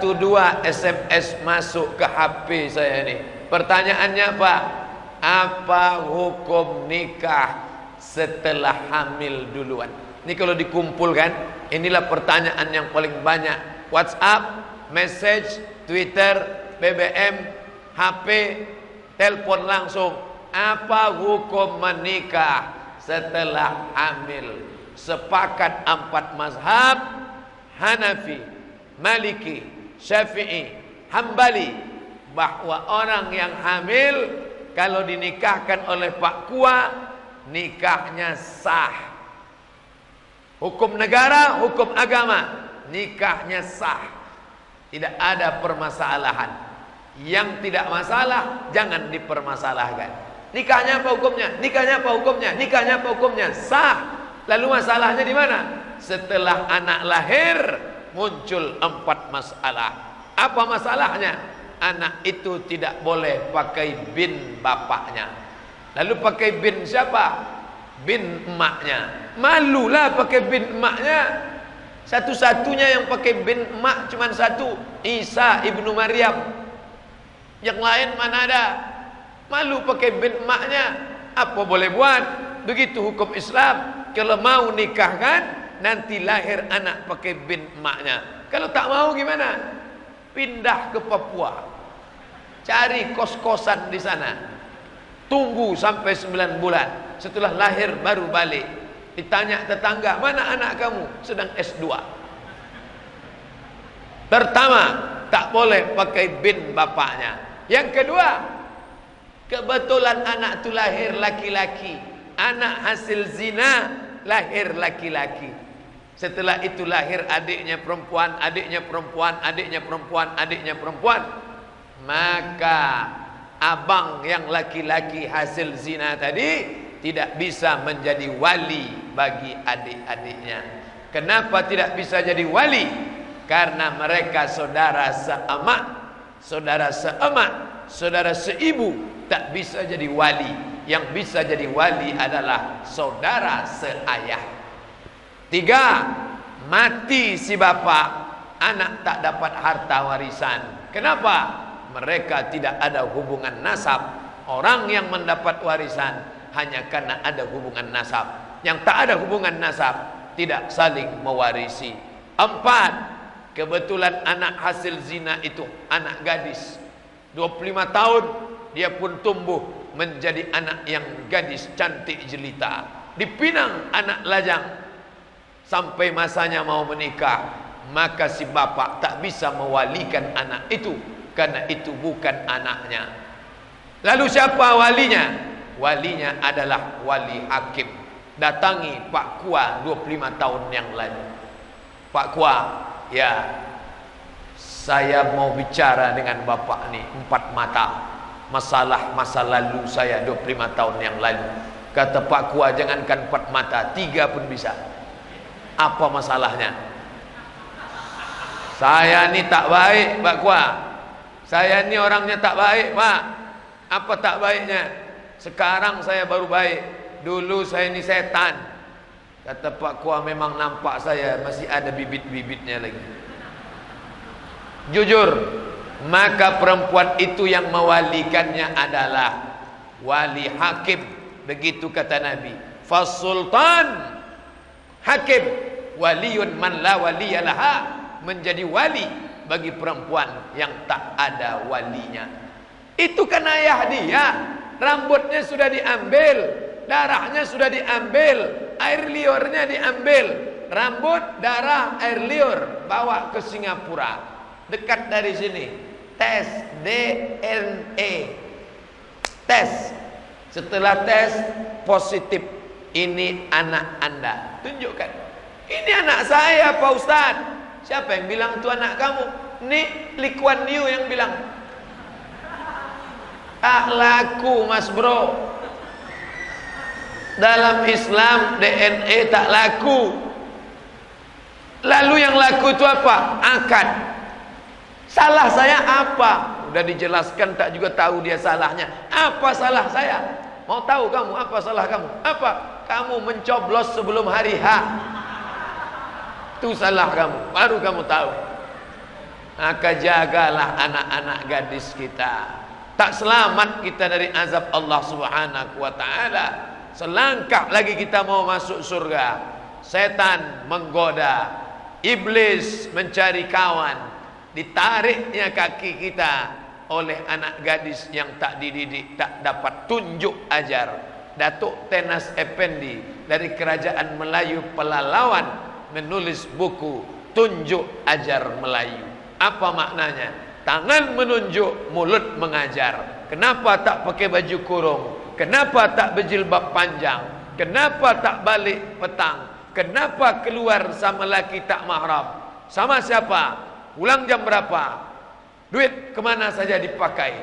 1-2 SMS masuk ke HP saya ini. Pertanyaannya apa? Apa hukum nikah setelah hamil duluan? Ini kalau dikumpulkan, inilah pertanyaan yang paling banyak. WhatsApp, message, Twitter, BBM, HP, telepon langsung. Apa hukum menikah setelah hamil? Sepakat 4 mazhab, Hanafi, Maliki, Syafi'i, Hambali, bahwa orang yang hamil kalau dinikahkan oleh Pak Kua, nikahnya sah. Hukum negara, hukum agama, nikahnya sah. Tidak ada permasalahan. Yang tidak masalah jangan dipermasalahkan. Nikahnya apa hukumnya? Nikahnya apa hukumnya? Nikahnya apa hukumnya? Sah. Lalu masalahnya di mana? Setelah anak lahir muncul 4 masalah. Apa masalahnya? Anak itu tidak boleh pakai bin bapaknya. Lalu pakai bin siapa? Bin emaknya. Malulah pakai bin emaknya. Satu-satunya yang pakai bin emak cuma satu, Isa ibnu Maryam. Yang lain mana ada? Malu pakai bin emaknya. Apa boleh buat? Begitu hukum Islam. Kalau mau nikahkan, nanti lahir anak pakai bin emaknya. Kalau tak mau gimana? Pindah ke Papua, cari kos-kosan di sana, tunggu sampai 9 bulan. Setelah lahir baru balik. Ditanya tetangga, mana anak kamu? Sedang S2. Pertama, tak boleh pakai bin bapaknya. Yang kedua, kebetulan anak itu lahir laki-laki, anak hasil zina, lahir laki-laki. Setelah itu lahir adiknya perempuan, adiknya perempuan, adiknya perempuan, adiknya perempuan. Maka abang yang laki-laki hasil zina tadi tidak bisa menjadi wali bagi adik-adiknya. Kenapa tidak bisa jadi wali? Karena mereka saudara seemak, saudara seemak, saudara seibu, tak bisa jadi wali. Yang bisa jadi wali adalah saudara seayah. 3, mati si bapak, anak tak dapat harta warisan. Kenapa? Mereka tidak ada hubungan nasab. Orang yang mendapat warisan hanya karena ada hubungan nasab. Yang tak ada hubungan nasab tidak saling mewarisi. 4, kebetulan anak hasil zina itu anak gadis 25 tahun, dia pun tumbuh menjadi anak yang gadis cantik jelita. Dipinang anak lajang sampai masanya mau menikah, maka si bapak tak bisa mewalikan anak itu karena itu bukan anaknya. Lalu siapa walinya? Walinya adalah wali hakim. Datangi Pak Kua 25 tahun yang lalu. Pak Kua, ya, saya mau bicara dengan bapak nih 4 mata. Masalah masa lalu saya 25 tahun yang lalu. Kata Pak Kua, jangankan 4 mata, 3 pun bisa. Apa masalahnya? Saya ni tak baik Pak Kua. Saya ni orangnya tak baik Pak. Apa tak baiknya? Sekarang saya baru baik. Dulu saya ni setan. Kata Pak Kua, memang nampak saya masih ada bibit-bibitnya lagi. Jujur, maka perempuan itu yang mewalikannya adalah wali hakim. Begitu kata Nabi. Fasultan hakim waliyun man la waliyalaha, menjadi wali bagi perempuan yang tak ada walinya. Itu kan ayah dia. Rambutnya sudah diambil, darahnya sudah diambil, air liurnya diambil. Rambut, darah, air liur bawa ke Singapura, dekat dari sini. Tes DNA, tes. Setelah tes positif, ini anak Anda. Tunjukkan, ini anak saya Pak Ustadz. Siapa yang bilang itu anak kamu? Ini Lee Kuan Yew yang bilang. Tak laku mas bro. Dalam Islam DNA tak laku. Lalu yang laku itu apa? Akad. Salah saya apa? Udah dijelaskan tak juga tahu dia salahnya. Apa salah saya? Mau tahu kamu apa salah kamu? Apa? Kamu mencoblos sebelum hari H. Itu salah kamu. Baru kamu tahu. Maka jagalah anak-anak gadis kita. Tak selamat kita dari azab Allah Subhanahu wa taala. Selangkah lagi kita mau masuk surga, setan menggoda, iblis mencari kawan, ditariknya kaki kita oleh anak gadis yang tak dididik, tak dapat tunjuk ajar. Datuk Tenas Effendi dari Kerajaan Melayu Pelalawan menulis buku Tunjuk Ajar Melayu. Apa maknanya? Tangan menunjuk, mulut mengajar. Kenapa tak pakai baju kurung? Kenapa tak berjilbab panjang? Kenapa tak balik petang? Kenapa keluar sama laki tak mahram? Sama siapa? Pulang jam berapa? Duit kemana saja dipakai?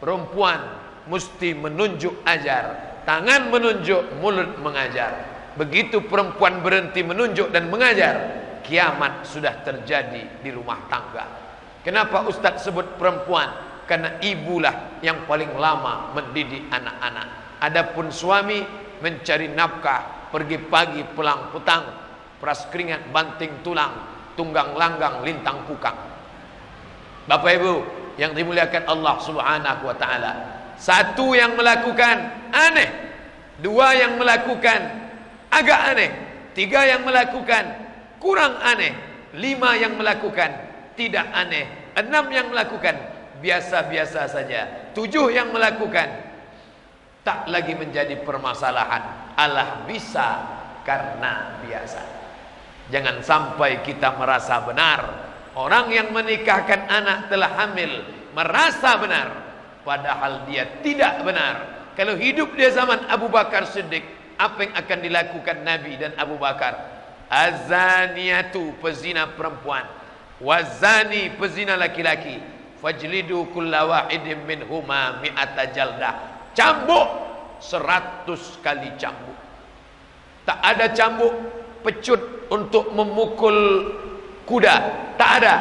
Perempuan mesti menunjuk ajar. Tangan menunjuk, mulut mengajar. Begitu perempuan berhenti menunjuk dan mengajar, kiamat sudah terjadi di rumah tangga. Kenapa Ustaz sebut perempuan? Karena ibulah yang paling lama mendidik anak-anak. Adapun suami mencari nafkah, pergi pagi pulang petang, peras keringat banting tulang, tunggang langgang lintang pukang. Bapak Ibu yang dimuliakan Allah Subhanahu wa taala, satu yang melakukan aneh, dua yang melakukan agak aneh, tiga yang melakukan kurang aneh, lima yang melakukan tidak aneh, enam yang melakukan biasa-biasa saja, tujuh yang melakukan tak lagi menjadi permasalahan. Allah bisa karena biasa. Jangan sampai kita merasa benar. Orang yang menikahkan anak telah hamil merasa benar, padahal dia tidak benar. Kalau hidup dia zaman Abu Bakar Siddiq, apa yang akan dilakukan Nabi dan Abu Bakar? Azaniyatu, pezina perempuan, wazani, pezina laki-laki, fajlidu kulla wahidin minhuma mi'ata jaldah. Cambuk 100 kali cambuk. Tak ada cambuk pecut untuk memukul kuda, tak ada.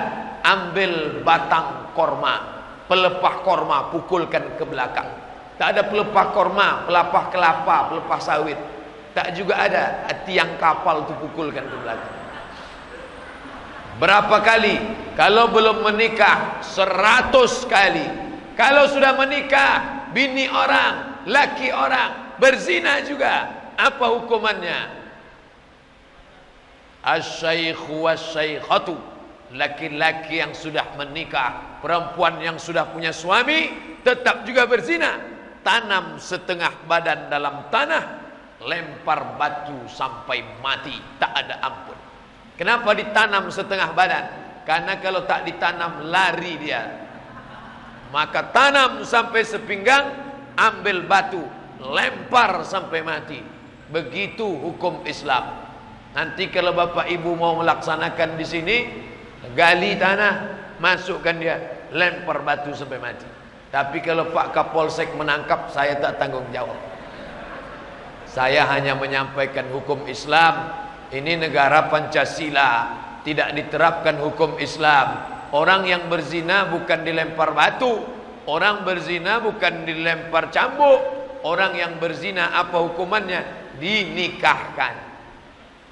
Ambil batang korma, pelepah korma, pukulkan ke belakang. Tak ada pelepah korma, pelepah kelapa, pelepah sawit. Tak juga ada tiang kapal itu pukulkan ke belakang. Berapa kali? Kalau belum menikah 100 kali. Kalau sudah menikah, bini orang, laki orang, berzina juga, apa hukumannya? Asy-syaikhu wasy-syaikhatu, laki-laki yang sudah menikah, perempuan yang sudah punya suami tetap juga berzina. Tanam setengah badan dalam tanah, lempar batu sampai mati, tak ada ampun. Kenapa ditanam setengah badan? Karena kalau tak ditanam lari dia. Maka tanam sampai sepinggang, ambil batu, lempar sampai mati. Begitu hukum Islam. Nanti kalau bapak ibu mau melaksanakan di sini, gali tanah, masukkan dia, lempar batu sampai mati. Tapi kalau Pak Kapolsek menangkap, saya tak tanggung jawab. Saya hanya menyampaikan hukum Islam. Ini negara Pancasila, tidak diterapkan hukum Islam. Orang yang berzina bukan dilempar batu, orang berzina bukan dilempar cambuk. Orang yang berzina apa hukumannya? Dinikahkan.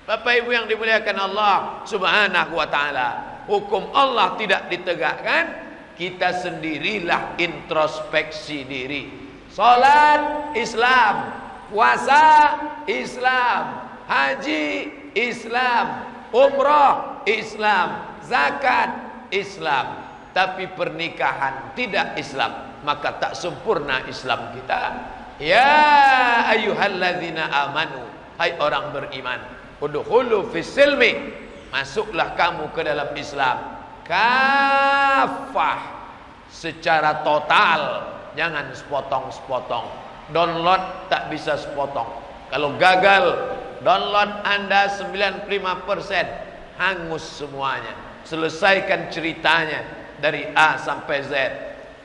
Bapak Ibu yang dimuliakan Allah Subhanahu wa taala, hukum Allah tidak ditegakkan, kita sendirilah introspeksi diri. Salat Islam, puasa Islam, haji Islam, umrah Islam, zakat Islam, tapi pernikahan tidak Islam, maka tak sempurna Islam kita. Ya ayyuhalladzina amanu, hai orang beriman, udkhulu fis silmi, masuklah kamu ke dalam Islam kafah, secara total, jangan sepotong-sepotong. Download tak bisa sepotong. Kalau gagal download Anda 95%, hangus semuanya. Selesaikan ceritanya dari A sampai Z.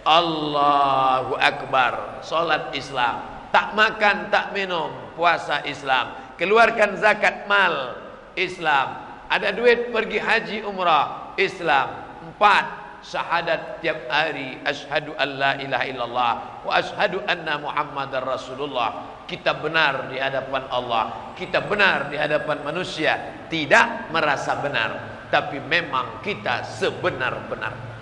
Allahu Akbar, salat Islam, tak makan tak minum, puasa Islam, keluarkan zakat mal Islam, ada duit pergi haji umrah Islam. 4, syahadat tiap hari, asyhadu an la ilaha illallah wa asyhadu anna muhammadar rasulullah. Kita benar di hadapan Allah, kita benar di hadapan manusia, tidak merasa benar, tapi memang kita sebenar-benar.